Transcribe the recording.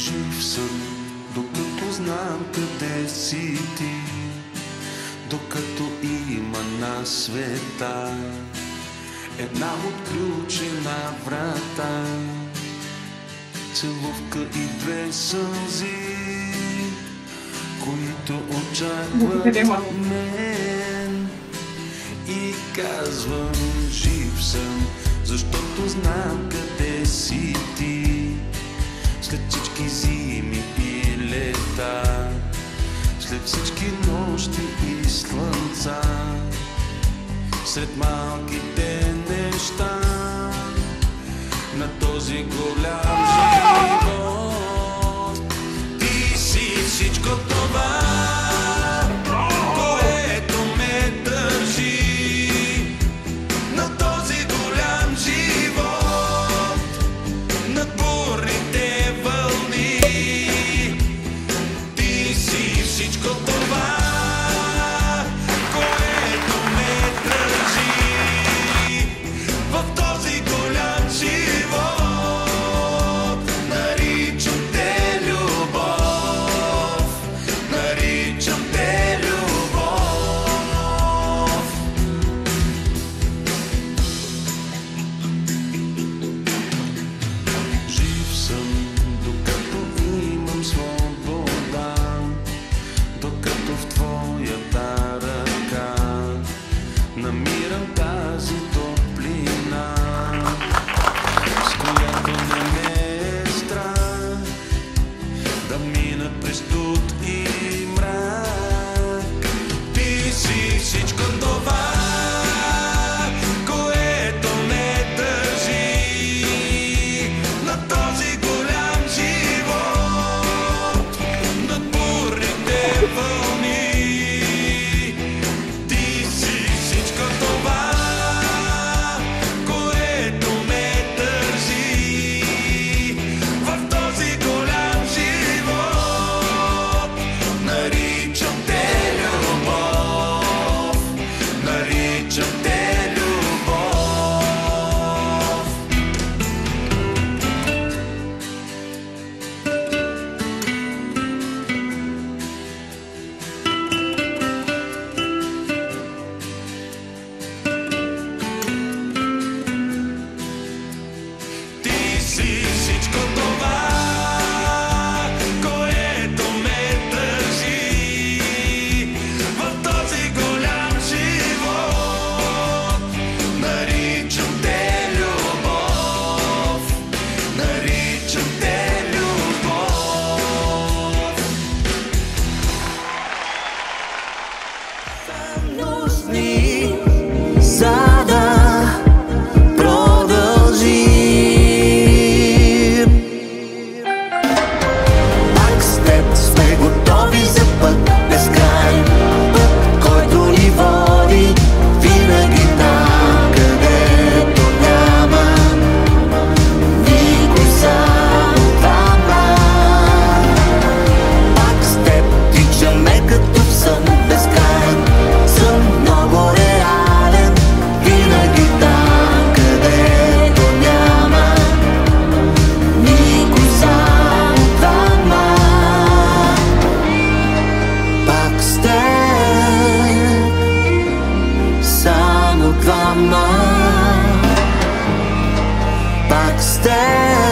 Жив съм, докато знам къде си ти, докато има на света една отключена врата, целувка и две сълзи, които очакват мен. И казвам, жив съм, защото знам къде си ти. След всички зими и лета, след всички нощи и слънца, сред малките неща на този голям живот, ти си всичко това, което ме държи на този голям живот, над бурните вълни. Ти си всичко това, което ме държи в този голям живот. Наричам те любов, наричам те любов. Жив съм, докато имам свобода, докато в твоята ръка намирам тази топлина, с която не ме е страх да мина през студ и мрак. Ти си всичко това, което ме държи на този голям живот, над бурните вълни. Ти си всичко това, което ме държи в този голям живот. Наричам те любов, наричам те любов. Ти си всичко това, което ме държи в този голям живот. Наричам те любов, наричам те любов. Нужни, за да продължим. Пак с теб сме готови за път безкрайен, път, който ни води винаги там, където няма никой, само двама. Пак с теб тичаме като в сън безкрайен, сън много реален, винаги там, където няма никой, само двама. Пак с теб, само двама. Пак с теб.